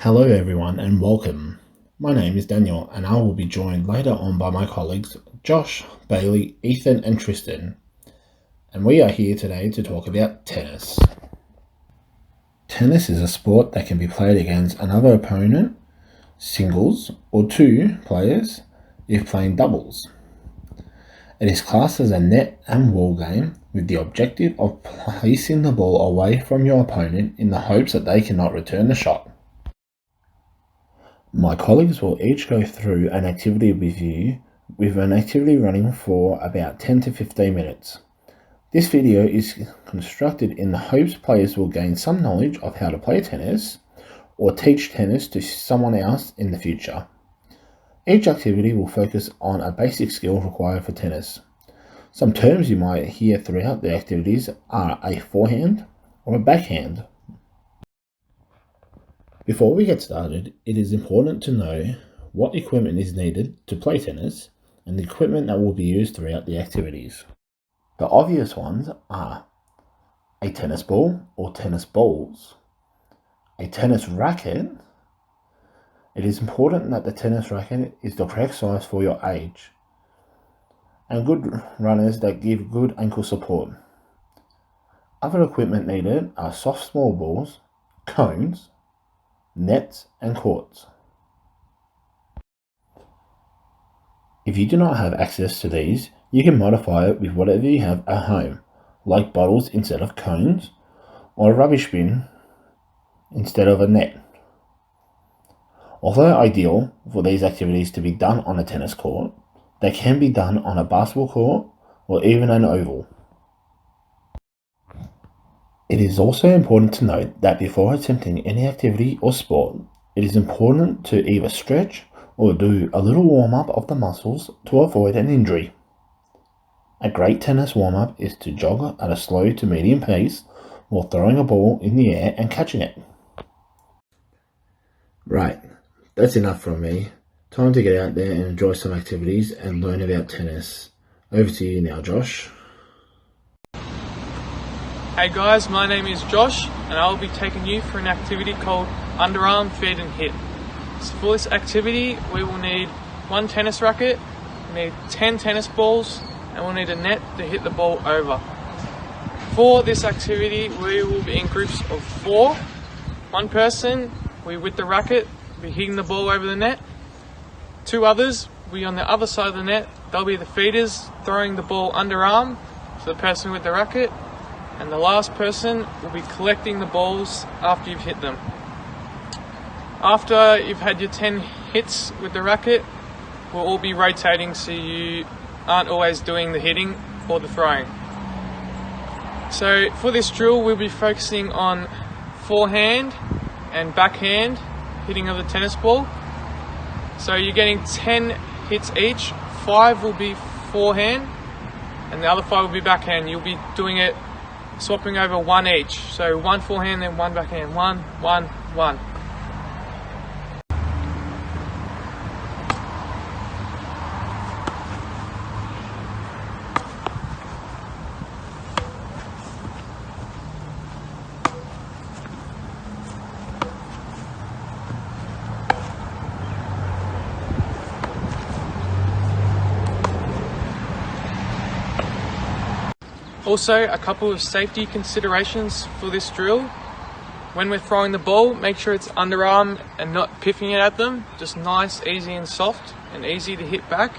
Hello everyone and welcome. My name is Daniel and I will be joined later on by my colleagues Josh, Bailey, Ethan and Tristan. And we are here today to talk about tennis. Tennis is a sport that can be played against another opponent, singles, or two players if playing doubles. It is classed as a net and wall game with the objective of placing the ball away from your opponent in the hopes that they cannot return the shot. My colleagues will each go through an activity with you, with an activity running for about 10 to 15 minutes. This video is constructed in the hopes players will gain some knowledge of how to play tennis or teach tennis to someone else in the future. Each activity will focus on a basic skill required for tennis. Some terms you might hear throughout the activities are a forehand or a backhand. Before we get started, it is important to know what equipment is needed to play tennis and the equipment that will be used throughout the activities. The obvious ones are a tennis ball or tennis balls, a tennis racket. It is important that the tennis racket is the correct size for your age, and good runners that give good ankle support. Other equipment needed are soft small balls, cones, nets and courts. If you do not have access to these, you can modify it with whatever you have at home, like bottles instead of cones, or a rubbish bin instead of a net. Although ideal for these activities to be done on a tennis court, they can be done on a basketball court or even an oval. It is also important to note that before attempting any activity or sport, it is important to either stretch or do a little warm-up of the muscles to avoid an injury. A great tennis warm-up is to jog at a slow to medium pace while throwing a ball in the air and catching it. Right, that's enough from me. Time to get out there and enjoy some activities and learn about tennis. Over to you now, Josh. Hey guys, my name is Josh and I'll be taking you for an activity called underarm feed and hit. So for this activity we will need one tennis racket, we need 10 tennis balls and we'll need a net to hit the ball over. For this activity we will be in groups of 4. One person with the racket will be hitting the ball over the net. 2 others will be on the other side of the net. They'll be the feeders throwing the ball underarm to the person with the racket. And the last person will be collecting the balls after you've hit them. After you've had your 10 hits with the racket, we'll all be rotating so you aren't always doing the hitting or the throwing. So for this drill, we'll be focusing on forehand and backhand hitting of the tennis ball. So you're getting 10 hits each, 5 will be forehand and the other 5 will be backhand. You'll be doing it swapping over 1 each. So 1 forehand, then 1 backhand. 1, 1, 1. Also, a couple of safety considerations for this drill. When we're throwing the ball, make sure it's underarm and not piffing it at them. Just nice, easy and soft and easy to hit back.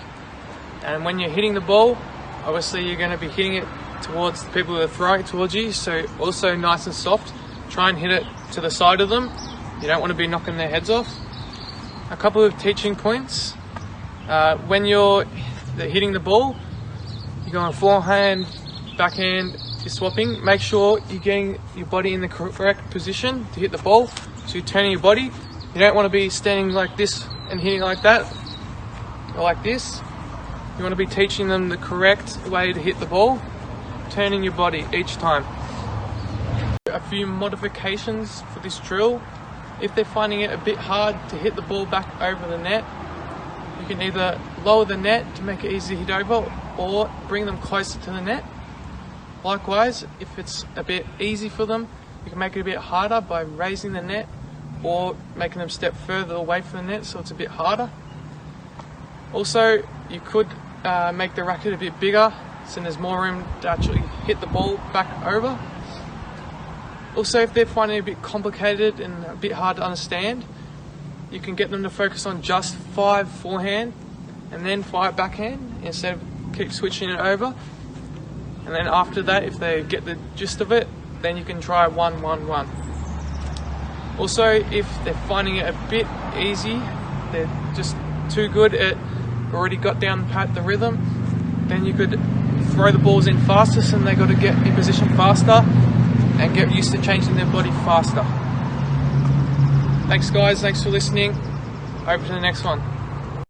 And when you're hitting the ball, obviously you're going to be hitting it towards the people that are throwing it towards you. So also nice and soft. Try and hit it to the side of them. You don't want to be knocking their heads off. A couple of teaching points. When you're hitting the ball, you're going forehand, backhand, you're swapping. Make sure you're getting your body in the correct position to hit the ball. So you're turning your body. You don't want to be standing like this and hitting like that or like this. You want to be teaching them the correct way to hit the ball, turning your body each time. A few modifications for this drill. If they're finding it a bit hard to hit the ball back over the net, you can either lower the net to make it easy to hit over or bring them closer to the net. Likewise, if it's a bit easy for them, you can make it a bit harder by raising the net or making them step further away from the net so it's a bit harder. Also, you could make the racket a bit bigger so there's more room to actually hit the ball back over. Also, if they're finding it a bit complicated and a bit hard to understand, you can get them to focus on just 5 forehand and then 5 backhand instead of keep switching it over. And then after that, if they get the gist of it, then you can try 1-1-1. Also, if they're finding it a bit easy, they're just too good at already got down pat the rhythm, then you could throw the balls in faster so they got to get in position faster and get used to changing their body faster. Thanks guys, thanks for listening. Over to the next one.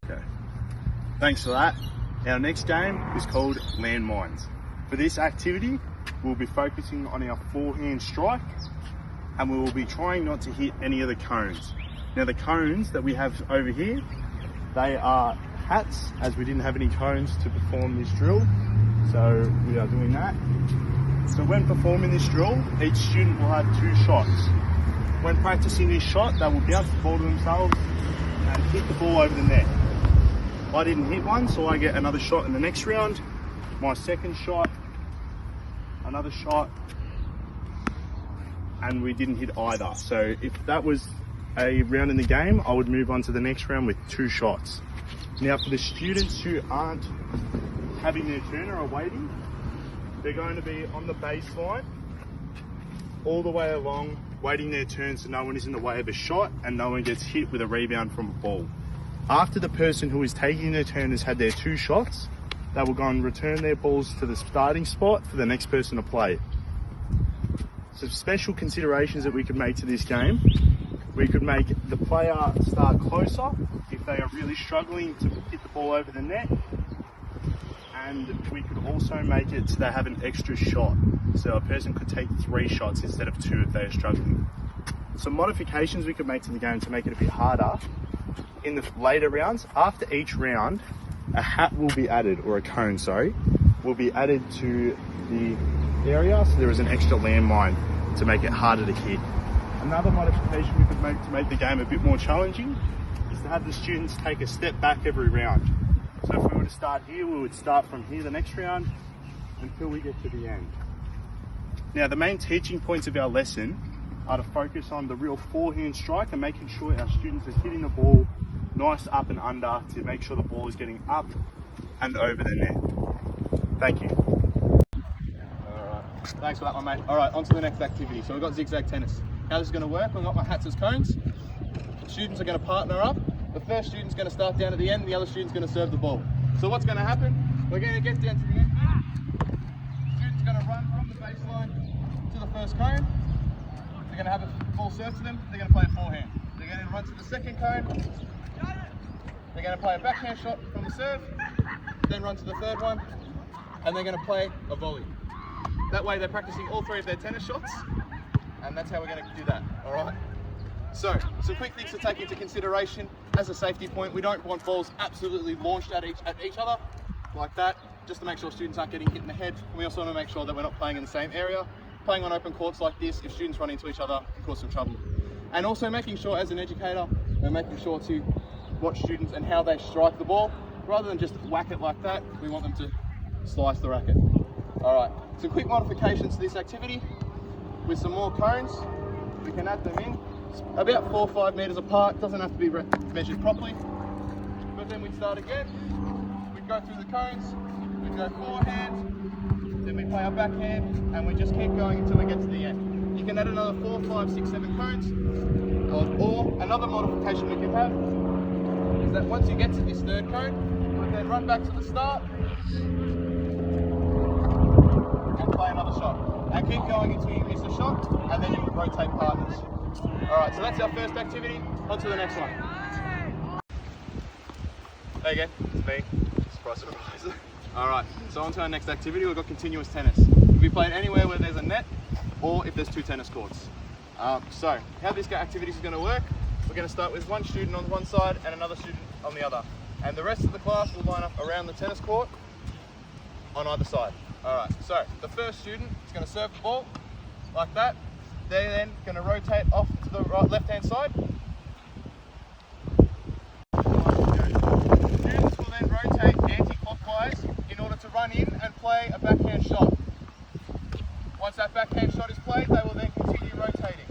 Okay, thanks for that. Our next game is called Landmines. For this activity, we'll be focusing on our forehand strike and we will be trying not to hit any of the cones. Now the cones that we have over here, they are hats, as we didn't have any cones to perform this drill, so we are doing that. So when performing this drill, each student will have 2 shots. When practicing this shot, they will bounce the ball to themselves and hit the ball over the net. I didn't hit one, so I get another shot in the next round. My second shot, another shot, and we didn't hit either. So if that was a round in the game, I would move on to the next round with 2 shots. Now for the students who aren't having their turn or are waiting, they're going to be on the baseline all the way along, waiting their turn so no one is in the way of a shot and no one gets hit with a rebound from a ball. After the person who is taking their turn has had their 2 shots, they will go and return their balls to the starting spot for the next person to play. Some special considerations that we could make to this game. We could make the player start closer if they are really struggling to hit the ball over the net. And we could also make it so they have an extra shot. So a person could take 3 shots instead of 2 if they are struggling. Some modifications we could make to the game to make it a bit harder. In the later rounds, after each round, a hat will be added, or a cone, sorry, will be added to the area, so there is an extra landmine to make it harder to hit. Another modification we could make to make the game a bit more challenging is to have the students take a step back every round. So if we were to start here, we would start from here the next round until we get to the end. Now the main teaching points of our lesson are to focus on the real forehand strike and making sure our students are hitting the ball nice up and under to make sure the ball is getting up and over the net. Thank you. Alright, thanks for that one, mate. Alright, on to the next activity. So we've got zigzag tennis. How this is going to work, we've got my hats as cones. Students are going to partner up. The first student's going to start down at the end, the other student's going to serve the ball. So what's going to happen? We're going to get down to the end. Student's going to run from the baseline to the first cone. They're going to have a ball served to them. They're going to play a forehand. They're going to run to the second cone. They're going to play a backhand shot from the serve, then run to the third one, and they're going to play a volley. That way they're practicing all 3 of their tennis shots, and that's how we're going to do that, all right? So, some quick things to take into consideration as a safety point. We don't want balls absolutely launched at each other, like that, just to make sure students aren't getting hit in the head. We also want to make sure that we're not playing in the same area. Playing on open courts like this, if students run into each other, it can cause some trouble. And also making sure, as an educator, we're making sure to watch students and how they strike the ball. Rather than just whack it like that, we want them to slice the racket. Alright, some quick modifications to this activity. With some more cones, we can add them in about 4 or 5 metres apart. Doesn't have to be measured properly. But then we'd start again. We'd go through the cones, we'd go forehand, then we play our backhand, and we just keep going until we get to the end. You can add another 4, 5, 6, 7 cones, or another modification we can have is that once you get to this third cone, you would then run back to the start and play another shot. And keep going until you miss a shot, and then you would rotate partners. Alright, so that's our first activity. On to the next one. Hey again, it's me. Surprise, surprise. Alright, so on to our next activity. We've got continuous tennis. We'll be playing anywhere where there's a net, or if there's 2 tennis courts. So, how this activity is going to work, we're going to start with 1 student on one side and another student on the other. And the rest of the class will line up around the tennis court on either side. Alright, so the first student is going to serve the ball like that. they're then going to rotate off to the left-hand side. Students will then rotate anti-clockwise in order to run in and play a backhand shot. Once that backhand shot is played, they will then continue rotating.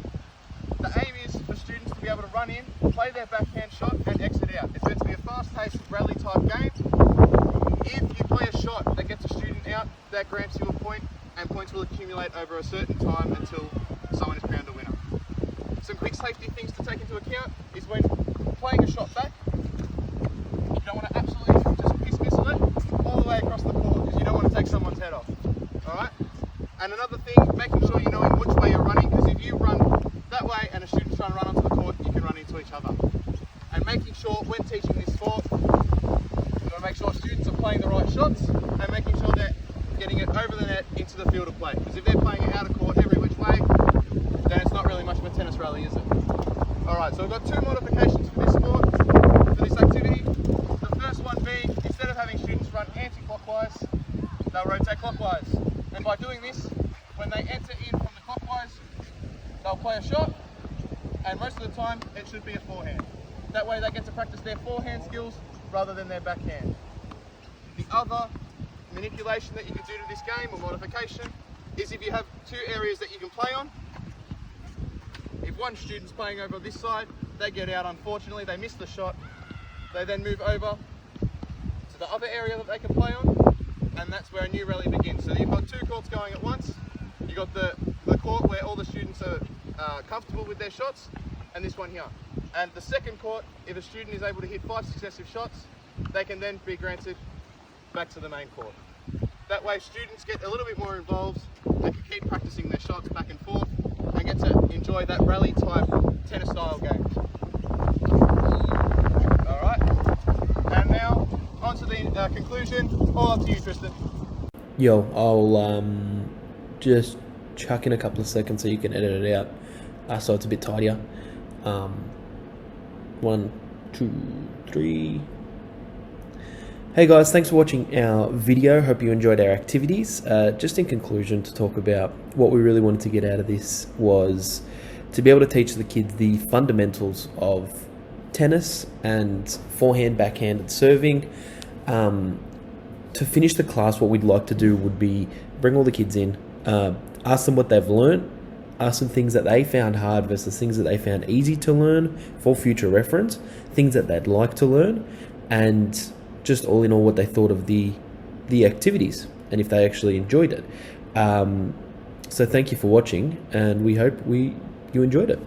The aim is for students to be able to run in, play their backhand shot and exit out. It's meant to be a fast-paced rally type game. If you play a shot that gets a student out, that grants you a point, and points will accumulate over a certain time until someone is crowned a winner. Some quick safety things to take into account is when playing a shot back, you don't want to absolutely just piss missile it all the way across the court because you don't want to take someone's head off. Alright? And another thing, making sure you know in which way you're running, because if you run that way and a student's trying to run onto the court, you can run into each other. And making sure when teaching this sport, you've got to make sure students are playing the right shots and making sure they're getting it over the net into the field of play. Because if they're playing it out of court every which way, then it's not really much of a tennis rally, is it? Alright, so we've got two modifications for this sport, for this activity. The first one being, instead of having students run anti-clockwise, they'll rotate clockwise. And by doing this, when they enter in from the clockwise, they'll play a shot, and most of the time it should be a forehand. That way they get to practice their forehand skills rather than their backhand. The other manipulation that you can do to this game, or modification, is if you have two areas that you can play on. If one student's playing over this side, they get out unfortunately, they miss the shot, they then move over to the other area that they can play on, and that's where a new rally begins. So you've got two courts going at once. You've got the court where all the students are comfortable with their shots, and this one here. And the second court, if a student is able to hit 5 successive shots, they can then be granted back to the main court. That way students get a little bit more involved, they can keep practicing their shots back and forth, and get to enjoy that rally type tennis style game. Alright, and now on to the conclusion. All up to you, Tristan. Yo, I'll just chuck in a couple of seconds so you can edit it out, so it's a bit tidier. 1, 2, 3. Hey guys, thanks for watching our video. Hope you enjoyed our activities. Just in conclusion, to talk about what we really wanted to get out of this was to be able to teach the kids the fundamentals of tennis and forehand, backhand and serving. To finish the class, what we'd like to do would be bring all the kids in, ask them what they've learned, ask them things that they found hard versus things that they found easy to learn for future reference, things that they'd like to learn, and just all in all what they thought of the activities and if they actually enjoyed it. So thank you for watching, and we hope you enjoyed it.